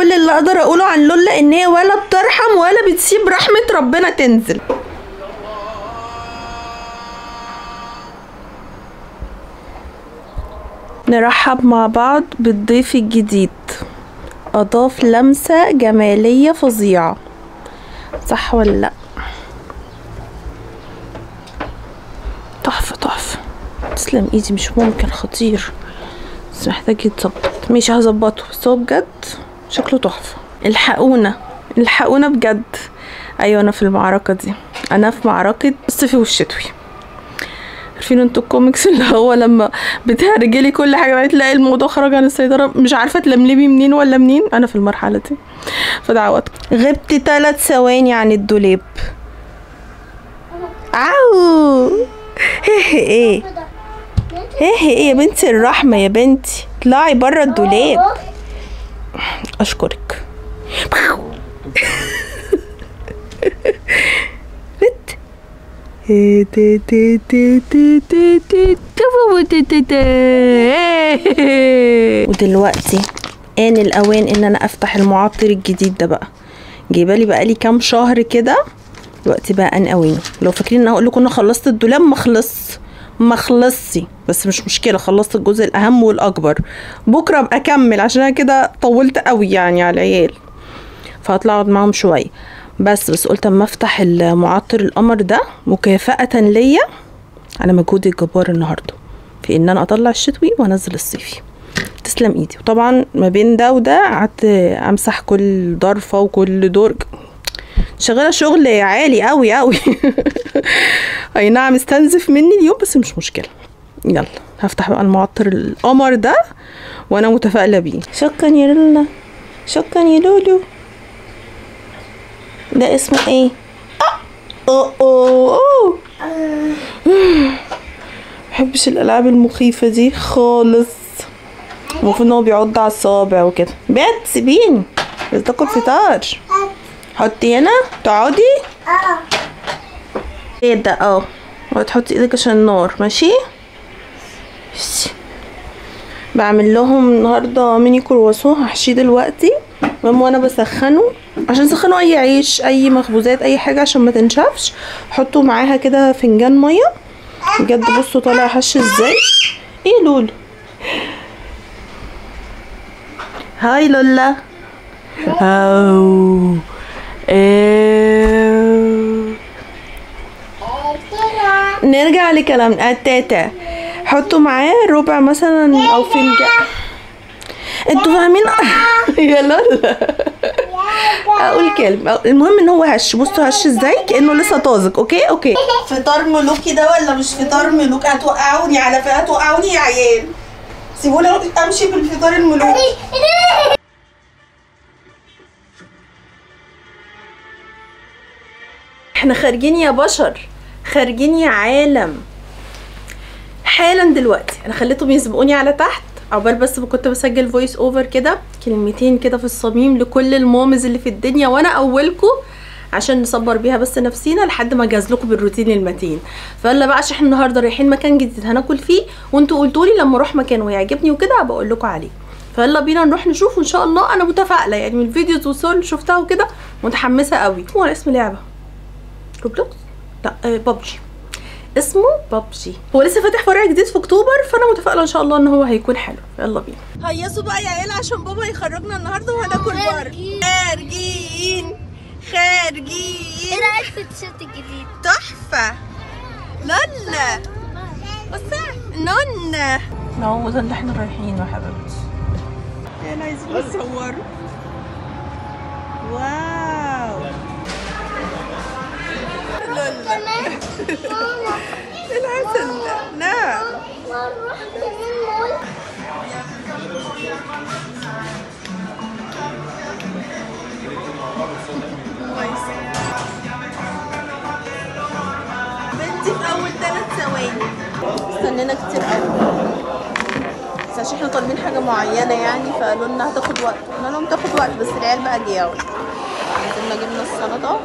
كل اللي اقدر اقوله عن لولا ان هي ولا بترحم ولا بتسيب رحمة ربنا تنزل. نرحب مع بعض بالضيف الجديد، اضاف لمسة جمالية فظيعة، صح ولا لا؟ تحفة تحفة، تسلم ايدي، مش ممكن، خطير، بس محتاج يتظبط. مش هظبطه بس هو بجد شكله تحفة. الحقونا الحقونا بجد. ايوه انا في المعركة دي، انا في معركة الصيفي والشتوي. عارفين انتوا الكوميكس اللي هو لما بتهرجلي كل حاجة بعد تلاقي الموضوع خرج عن السيطرة، مش عارفة تلملمي منين ولا منين. انا في المرحلة دي، فدعواتكم. غبت 3 ثواني عن الدولاب. عاو ايه ايه يا بنتي الرحمة يا بنتي، اطلعي بره الدولاب. اشكرك. ودلوقتي آن الأوان إن أنا أفتح المعطر الجديد ده بقى. جايبالي بقالي كام شهر كده، دلوقتي بقى آن أوانه. لو فاكرين إن هقول لكم إن خلصت الدولاب، ما خلصش، بس مش مشكلة، خلصت الجزء الأهم والأكبر. بكرة أبقى أكمل عشان أنا كده طولت قوي يعني على العيال، فهطلع أقعد معاهم شوية. بس قلت اما افتح المعطر القمر ده مكافأة ليا على مجهودي الجبار النهارده في ان انا اطلع الشتوي وانزل الصيفي. تسلم ايدي. وطبعا ما بين ده وده قعدت امسح كل ضرفه وكل درج، شغاله شغل عالي قوي قوي. اي نعم استنزف مني اليوم بس مش مشكله. يلا هفتح بقى المعطر القمر ده وانا متفائله بيه. شكرا يا لولا، شكرا يا لولو. ده اسمه ايه؟ محبش الالعاب المخيفه دي خالص. المفروض ان هو بيعض على الصابع وكده. بنت سيبيني بس تاكل فطار. حطي هنا تقعدي. ايه ده؟ وتحطي ايدك عشان النار. ماشي. بعمل لهم النهارده ميني كرواسون، هحشيه دلوقتي. المهم وانا بسخنه، عشان سخنوا اي عيش اي مخبوزات اي حاجه عشان ما تنشفش، حطوا معاها كده فنجان ميه. بجد بصوا طالع هش ازاي. ايه لولو؟ هاي لولا. نرجع لكلامنا. التاتا حطوا معاه ربع مثلا او فنجان. انتوا فاهمين؟ يا لولا اقول كلمه. المهم ان هو هش. بصوا هش ازاي كانه لسه طازج. اوكي فطار ملوكي ده ولا مش فطار ملوكي؟ هتوقعوني على فكره، هتوقعوني يا عيال. سيبوني امشي بالفطار الملوكي. احنا خارجين يا بشر، خارجين يا عالم حالا دلوقتي. انا خليتهم يسبقوني على تحت عقبال بس كنت بسجل فويس اوفر كده، كلمتين كده في الصميم لكل المامز اللي في الدنيا، وانا اولكم عشان نصبر بيها بس نفسينا لحد ما اجهز لكم بالروتين المتين. فيلا بقى عشان احنا النهارده رايحين مكان جديد هناكل فيه، وانتوا قلتوا لي لما اروح مكان ويعجبني وكده هبقى اقول لكم عليه. فيلا بينا نروح نشوف، وان شاء الله انا متفائله يعني من الفيديوز والصور اللي شفتها وكده، متحمسه قوي. هو اسم لعبه روبلوكس؟ لا ببجي، اسمه ببجي. هو لسه فاتح فرع جديد في اكتوبر، فانا متفائله ان شاء الله ان هو هيكون حلو. يلا بينا. هيصوا بقى يا عيله عشان بابا يخرجنا النهارده وهناكل بره. خارجين. ايه رايك في التيشيرت الجديد؟ تحفه. لالا بصي نونا. هو ده اللي احنا رايحين يا حبيبتي. انا عايزين نصوروا. واو لالا العسل. نعم نروح كمان مول. بنتي في اول 3 ثواني. استنينا كتير قوي بس عشان احنا طالبين حاجه معينه يعني، فقالوا لنا هتاخد وقت. قلنا لهم تاخد وقت بس العيال بقى جياوا. نزلنا جبنا السلطه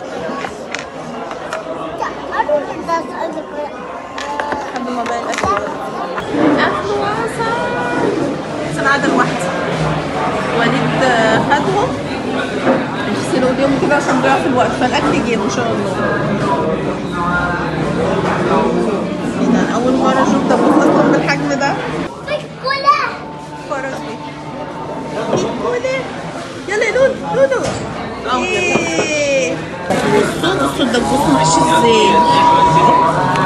لحد ما بقى الاكل وصل. بس انا قاعده لوحدي. وليد خدهم كده عشان نضيع في الوقت، فالاكل جه ان شاء الله. انا اول مره اشوف دبوس اصلا بالحجم ده. فرس يلا يا لولو. ايه بصوا الدبوس محشي ازاي،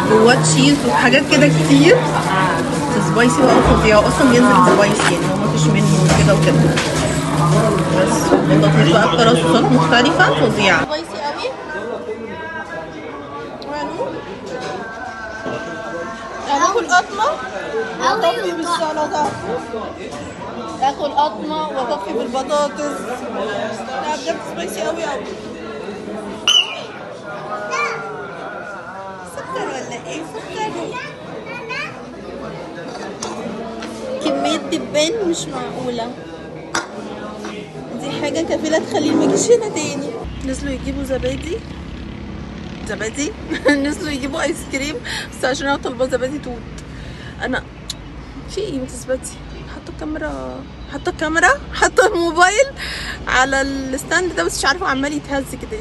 جواه تشيز وحاجات كده كتير. سبايسي بقى فظيع، اصلا بينزل سبايسي يعني هو مفيش منه كده وكده، بس بطاطس بقى بثلاث صوصات مختلفة فظيعة. سبايسي قوي. هناكل قطمة وطفي بالسلطة، اكل قطمة وطفي بالبطاطس. لا بجد سبايسي قوي قوي. سكر ولا ايه؟ سكر. كمية دبان مش معقولة، دي حاجة كفيلة تخليه ميجيش هنا تاني. نزلوا يجيبوا زبادي نزلوا يجيبوا ايس كريم، بس عشان انا طالبة زبادي توت. انا في ايه ما تثبتي؟ حاطة الكاميرا حاطة الموبايل على الستاند ده، بس مش عارفة عمال يتهز كده.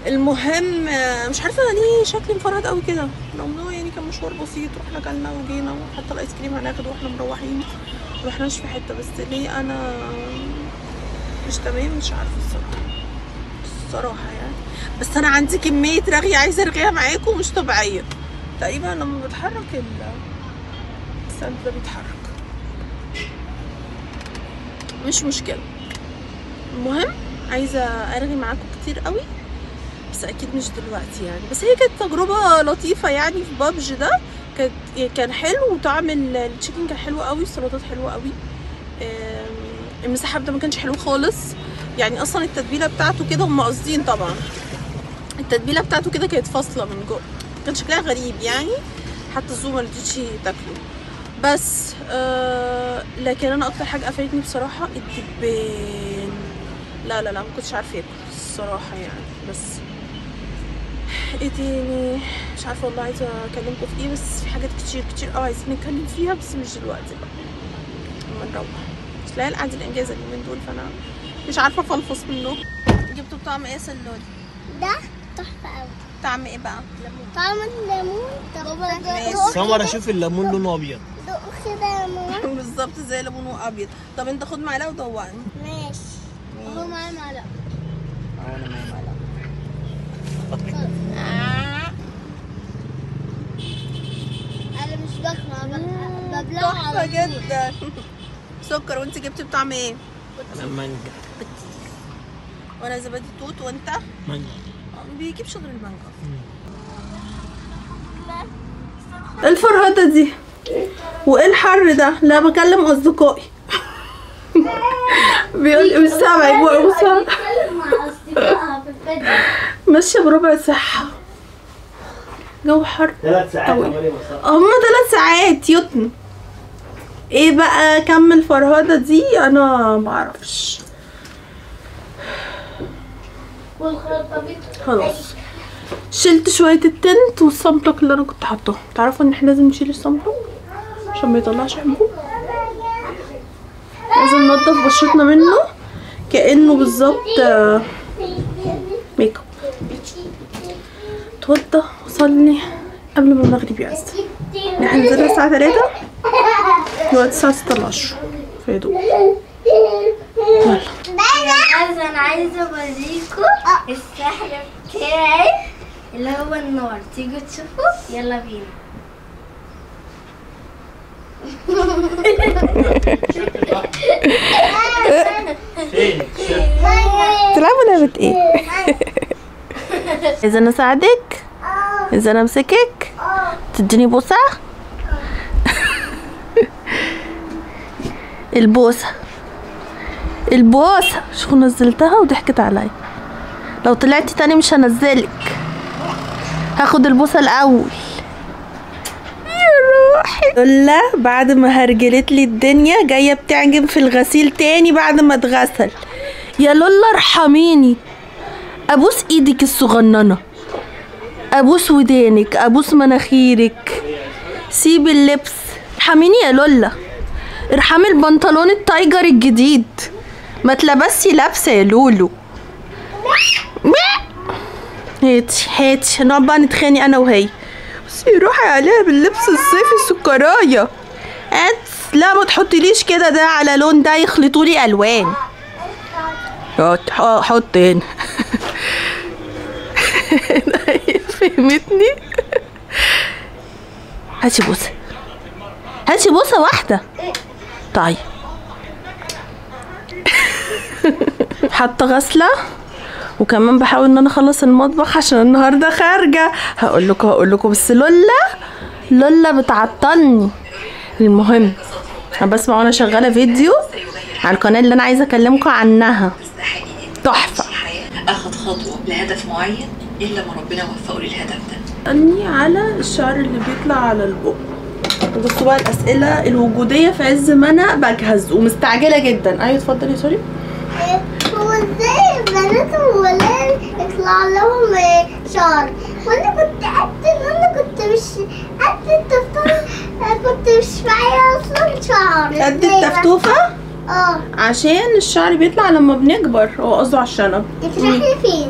المهم مش عارفة ليه شكلي مفرهد قوي كده، لو يعني كان مشوار بسيط واحنا كلنا وجينا وحتى الايس كريم هناخده واحنا مروحين، مروحناش في حتة، بس ليه انا مش تمام مش عارفة الصراحة يعني. بس انا عندي كمية رغي عايزة ارغيها معاكم مش طبيعية. تقريبا لما بتحرك الستاند ده بيتحرك، مش مشكلة. المهم عايزة ارغي معاكم كتير قوي، بس اكيد مش دلوقتي يعني. بس هي كانت تجربة لطيفة يعني في بابجي ده، كان حلو، وطعم التشيكن كان حلو قوي، السلطات حلوة قوي. المسحب ده ما كانش حلو خالص يعني، اصلا التتبيلة بتاعته كده هم قاصدين طبعا، التتبيلة بتاعته كده كانت فاصلة من جوه، كان شكلها غريب يعني، حتى الزوم ما رضيتش تاكله. بس لكن انا اكتر حاجة قفلتني بصراحة الدبان. لا ما كنتش عارفة اكل الصراحة يعني. بس ايه تاني مش عارفة والله، عايزة اكلمكم في ايه، بس في حاجات كتير قوي عايزين نتكلم فيها، بس مش دلوقتي بقى لما نروح. بس العيال قاعدين اجازة اليومين دول، فانا مش عارفة افلفص منه. جبتوا بطعم ايه يا سلولي؟ ده تحفة قوي. طعم ايه بقى؟ طعم الليمون. سمر اشوف الليمون لونه ابيض. دوق كده ليمون. بالظبط زي ليمون ابيض. طب انت خد معلقة ودوقني. ماشي. هو معايا معلقة. انا معايا معلقة. انا مش باكله، ببلعه تحفة على طول. جدا. سكر. وانت جبتي بطعم ايه؟ انا مانجا. وانا زبادي توت. وانت؟ مانجا. ما بيجيبش غير المانجا. الفرهدة دي وايه الحر ده؟ لا بكلم اصدقائي. بيقول لي مش سامع بص ماشيه بربع ساعه، جو حر. 3 ساعات هما 3 ساعات يطن. ايه بقى كم الفرهدة دي؟ انا معرفش. خلاص شلت شوية التنت والصمتك اللي انا كنت حاطاهم. تعرفوا ان احنا لازم نشيل الصمتك عشان ما يطلعش حبوب، لازم ننضف بشرتنا منه كأنه بالظبط ميك اب. اتوضى وصلي قبل ما المغرب يأذن. احنا نزلنا الساعة 3 دلوقتي الساعة 6 إلا 10 في هدوء. يلا انا عايزه اوريكم السحر بتاعي اللي هو النار. تيجوا تشوفوا؟ يلا بينا. تلعبوا لعبة ايه؟ اذا انا اساعدك؟ اذا انا امسكك؟ تديني بوسة؟ البوسة شو نزلتها وضحكت عليا. لو طلعتي تاني مش هنزلك، هاخد البوسة الاول. لولا بعد ما هرجلت لي الدنيا جايه بتعجن في الغسيل تاني بعد ما اتغسل. يا لولا ارحميني، ابوس ايدك الصغننه، ابوس ودانك، ابوس مناخيرك، سيب اللبس. ارحميني يا لولا، ارحمي البنطلون التايجر الجديد، ما تلبسي لابسه يا لولو. هاتي نقعد بقى نتخانق انا وهي. بصي روحي عليها باللبس الصيفي السكرايه. لا ما تحطيليش كده، ده على لون ده يخلطولي الوان. حط هنا. فهمتني. هاتي بوسه واحده. طيب حاطه غسله، وكمان بحاول ان انا اخلص المطبخ عشان النهارده خارجه. هقول لكم بس لولا بتعطلني. المهم انا بسمع وانا شغاله فيديو على القناه اللي انا عايزه اكلمكم عنها، تحفه. اخد خطوه لهدف معين الا ما ربنا وفقه للهدف ده. اسالني على الشعر اللي بيطلع على البق. بصوا بقى الاسئله الوجوديه في عز ما انا بجهز ومستعجله جدا. ايوه اتفضلي. سوري. هو ازاي البنات والولاد يطلع لهم شعر؟ وانا كنت قد ان انا كنت مش قد التفاحة، كنت مش معايا اصلا شعر. قد التفتوفه؟ عشان الشعر بيطلع لما بنكبر. هو قصده على الشنب. انت رايحه فين؟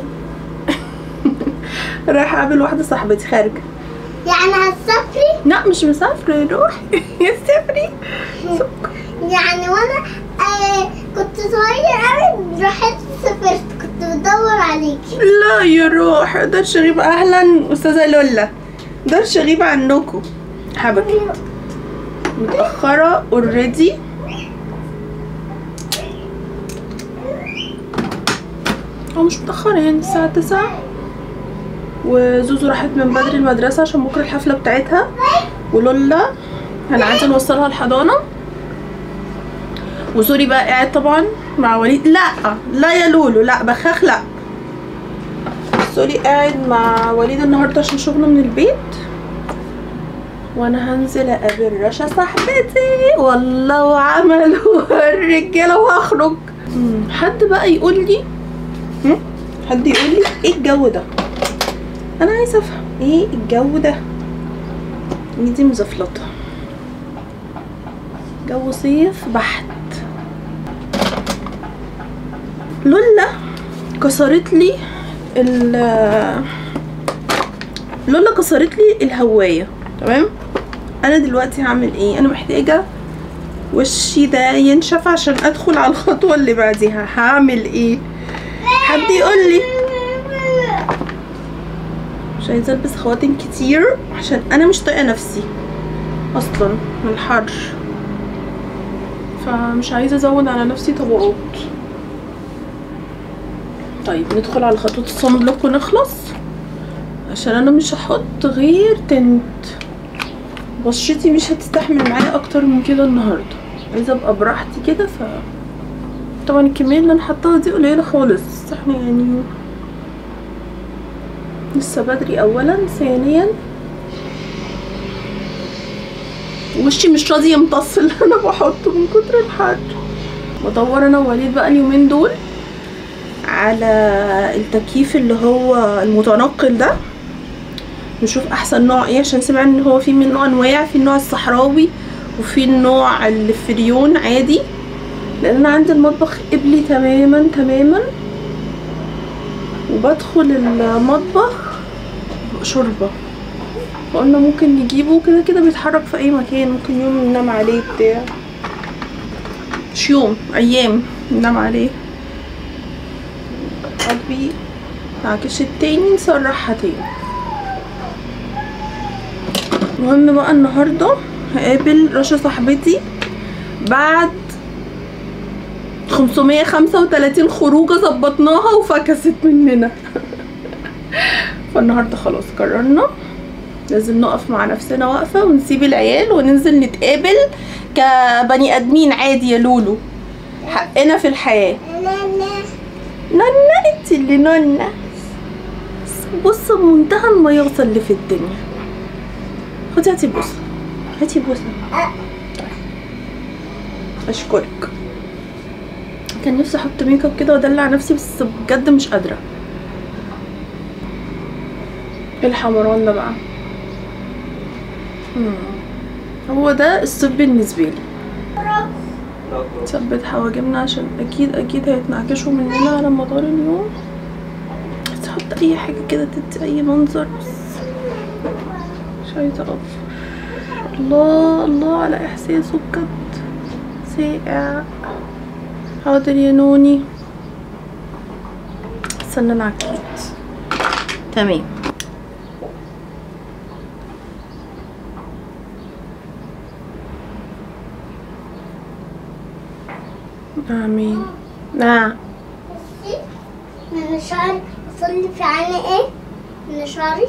رايحه اقابل واحده صاحبتي خارجه. يعني هتسافري؟ لا مش مسافره، روحي. سافري. يعني وانا كنت صغير قوي رحت سافرت، كنت بدور عليكي. لا يا روح، مقدرش اغيب. اهلا استاذه لولا، مقدرش اغيب عنكم حبيبتي. متاخره اوريدي. او مش متاخره يعني الساعه 9، وزوزو راحت من بدري المدرسه عشان بكره الحفله بتاعتها. ولولا انا عايزه نوصلها الحضانه. وسوري بقى قاعد طبعا مع وليد. لا يا لولو، لا بخاخ. لا سوري قاعد مع وليد النهارده عشان شغله من البيت، وانا هنزل اقابل رشا صاحبتي. والله وعملوا الرجاله وهخرج. حد بقى يقول لي ايه الجو ده؟ انا عايزه افهم ايه الجو ده. دي مزفلطه، جو صيف بحت. لولا كسرت لي الهوايه. تمام. انا دلوقتي هعمل ايه؟ انا محتاجه وشي ده ينشف عشان ادخل على الخطوه اللي بعديها. هعمل ايه؟ حد يقول لي. مش عايزه البس خواتم كتير عشان انا مش طايقه نفسي اصلا من الحر، فمش عايزه ازود على نفسي طبقات. طيب ندخل على خطوه الصن بلوك ونخلص، عشان انا مش هحط غير تنت. بشرتي مش هتستحمل معايا اكتر من كده النهارده. عايزه ابقى براحتي كده. طبعا الكميه اللي انا حطاها دي قليله خالص. احنا يعني لسه بدري اولا، ثانيا وشي مش راضي يمتص اللي انا بحطه من كتر الحر. بدور انا ووليد بقى اليومين دول على التكييف اللي هو المتنقل ده، نشوف احسن نوع ايه، عشان سمعت ان هو في منه انواع. في النوع الصحراوي وفي النوع الفريون عادي، لان انا عندي المطبخ قبلي تماما وبدخل المطبخ شوربه. فقلنا ممكن نجيبه كده بيتحرك في اي مكان، ممكن يوم ننام عليه بتاع، مش يوم، ايام ننام عليه. قلبي نعكش التاني نسرحها تاني. المهم بقى النهارده هقابل رشا صاحبتي بعد 535 خروجه ظبطناها وفكست مننا. فالنهارده خلاص قررنا لازم نقف مع نفسنا وقفه ونسيب العيال وننزل نتقابل كبني ادمين عادي يا لولو. حقنا في الحياه. نونا انت اللي نونا. بص منتهى المياصه اللي في الدنيا. خدي هاتي بوسه، هاتي بوسه. اشكرك. كان نفسي احط ميك اب كده وادلع نفسي، بس بجد مش قادره. الحمران ده بقى هو ده الصيف بالنسبه لي. ثبت حواجبنا عشان اكيد هيتنعكشوا مننا على مدار اليوم. بس احط اي حاجه كده تدي اي منظر، بس مش عايزه اوفر. الله الله على احساسه بجد، ساقع. حاضر يا نوني، استنى العكيت. تمام. امين. نعم. من شعري وصل لي في عيني ايه؟ من شعري.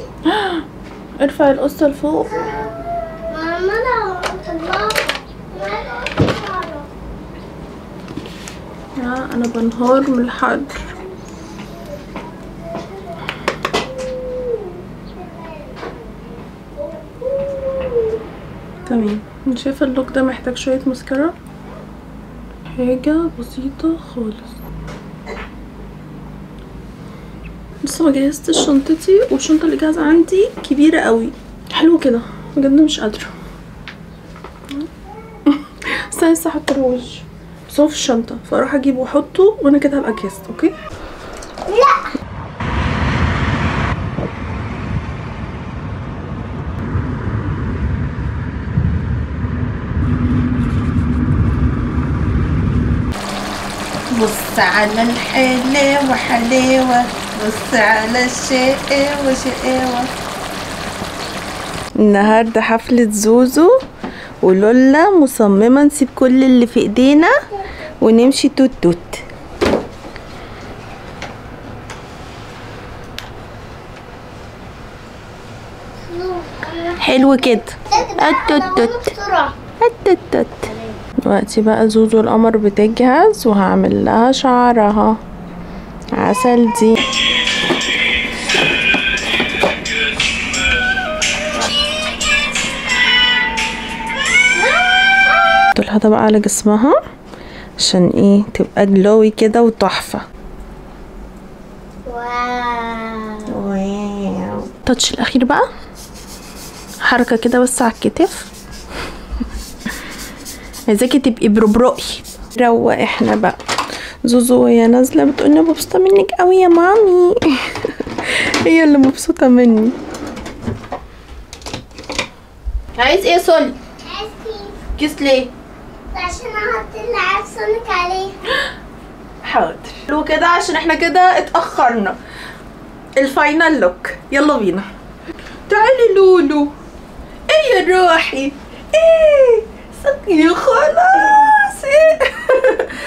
ارفع القصة لفوق. ماما لا الله انا بنهار من الحر. تمام. انا شايفه اللوك ده محتاج شويه ماسكارا، حاجه بسيطه خالص. لسه ما جهزتش شنطتي، والشنطه اللي جاهزه عندي كبيره قوي. حلو كده بجد، مش قادره. بس انا لسه حاطه الروج، بس هو في الشنطه، فاروح اجيبه واحطه وانا كده هبقى جهزت. اوكي. لا بص على الحلاوة حلاوة، بص على الشقاوة شقاوة. النهاردة حفلة زوزو ولولا، مصممة نسيب كل اللي في ايدينا ونمشي توت توت. حلو كده. التوت توت التوت توت. دلوقتي بقى زوزو القمر بتجهز وهعمل لها شعرها عسل دي. دولها ده بقى على جسمها عشان ايه تبقى جلوي كده وتحفة. واو. التاتش الاخير بقى حركة كده بس على الكتف. عايزاكي تبقي بربرقي روق. احنا بقى زوزو وهي نازله بتقولي مبسوطه منك قوي يا مامي. هي اللي مبسوطه مني. عايز ايه يا سولي؟ عايز كيس ليه؟ عشان احط اللعاب سونيك عليه. حاضر. حلو كده عشان احنا كده اتاخرنا. الفاينل لوك، يلا بينا. تعالي لولو. ايه يا روحي؟ ايه يا خلاص. ايه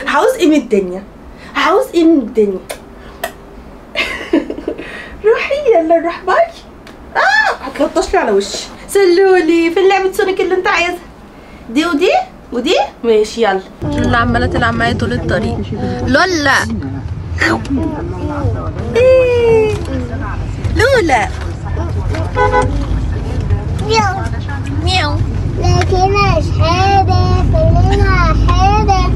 عاوز ايه من الدنيا؟ عاوز ايه من الدنيا؟ روحي يلا نروح باي. هتلطشلي على وشي. سلولي في لعبة سونيك اللي انت عايزها دي ودي ودي. ماشي يلا. لولا عمالة تلعب معايا طول الطريق. لولا ايه لولا مياو مياو. لكن شهادة خلينا حادة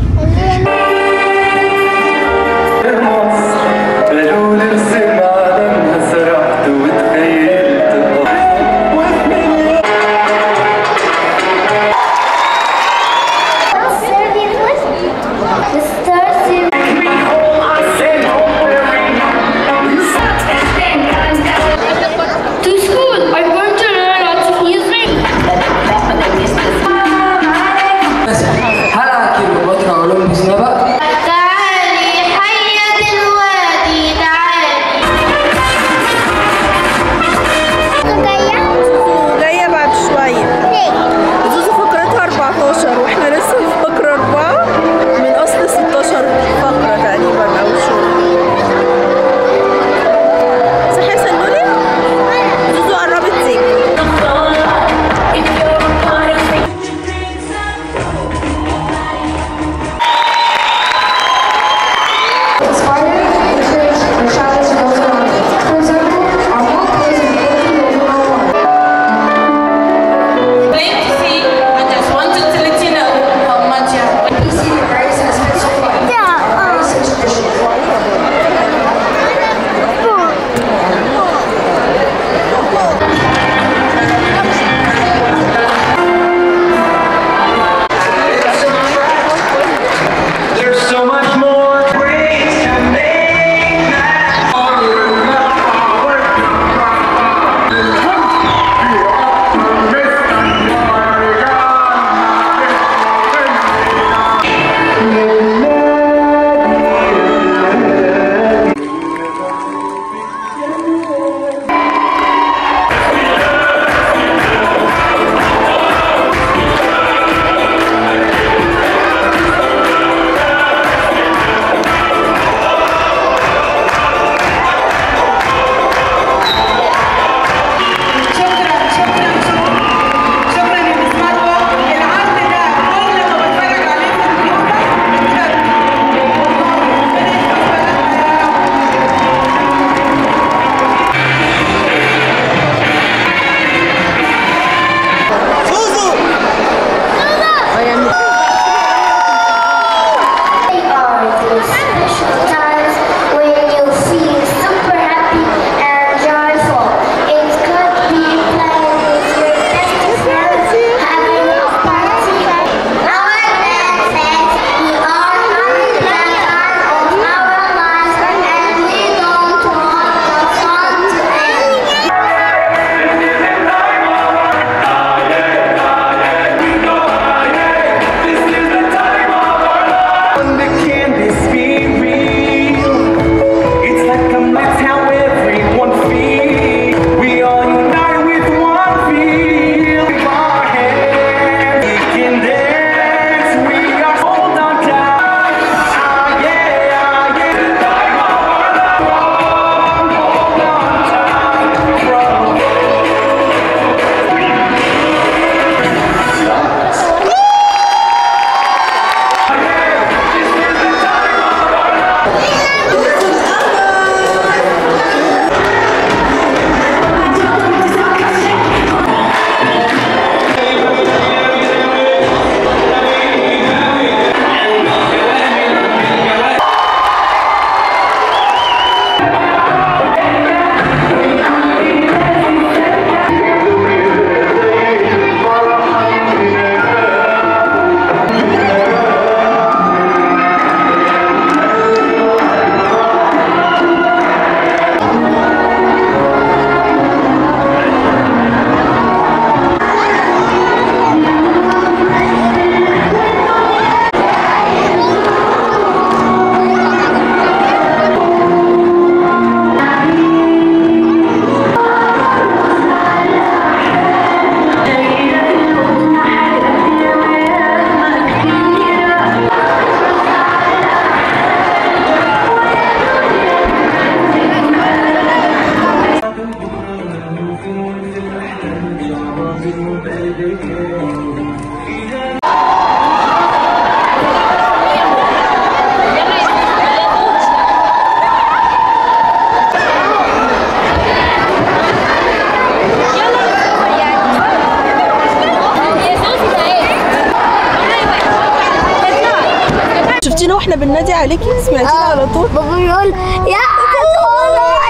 جينا واحنا بننادي عليكي سمعتينا على طول. بابا بيقول يا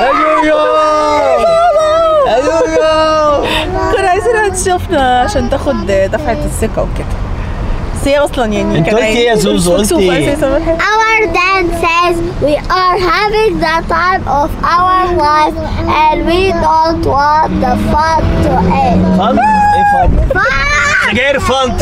ايوه كنا عايزينها تشوفنا عشان تاخد دفعة الثقة وكده. بس هي اصلا يعني انت قلتي ايه يا زوزو؟ قلتي ايه؟ Our dad says we are having the time of our life and we don't want the fun to end. فن؟ ايه فن؟ سجاير فن.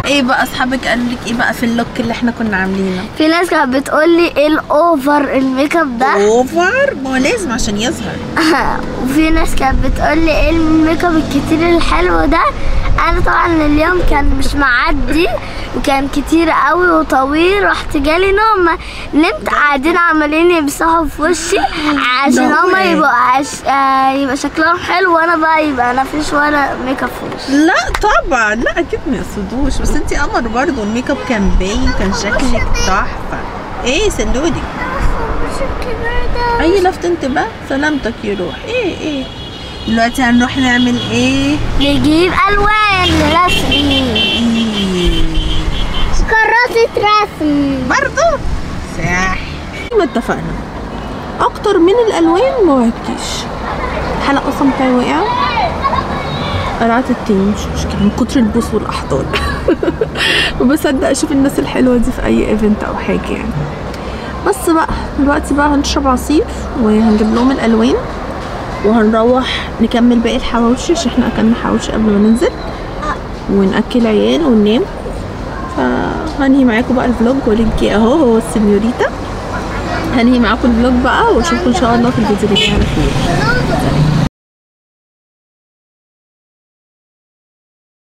ايه بقى اصحابك قالوا لك ايه بقى في اللوك اللي احنا كنا عاملينه؟ في ناس كانت بتقول لي ايه الاوفر الميك اب ده؟ اوفر؟ ما هو لازم عشان يظهر. وفي ناس كانت بتقول لي ايه الميك اب الكتير الحلو ده؟ انا طبعا اليوم كان مش معدي وكان كتير قوي وطويل، رحت جالي نوم نمت قاعدين عمالين يمسحوا في وشي عشان هما يبقى شكلهم حلو وانا بقى يبقى انا مفيش ولا ميك اب في وشي. لا طبعا لا اكيد ما يقصدوش، بس انتي قمر برضه الميك اب كان باين، كان شكلك تحفه. ايه سندودي؟ اي لفت انتباه سلامتك يروح. ايه دلوقتي هنروح نعمل ايه؟ نجيب الوان رسمي. كراسة رسم برضه صح. ما اتفقنا اكتر من الالوان ما وعدكيش. الحلقه اصلا بتاعي وقع، قرعت التاني مش مشكله من كتر البوس والاحضان. وبصدق اشوف الناس الحلوه دي في اي ايفنت او حاجه يعني. بس بقى دلوقتي بقى هنشرب عصير وهنجيب لهم الالوان وهنروح نكمل باقي الحواوشي عشان احنا اكلنا حواوشي قبل ما ننزل، ونأكل عيال وننام. فهنهي معاكم بقى الفلوج ولينكي اهو هو السنيوريتا. هنهي معاكم الفلوج بقى واشوفكم ان شاء الله في الفيديو اللي جاي على خير.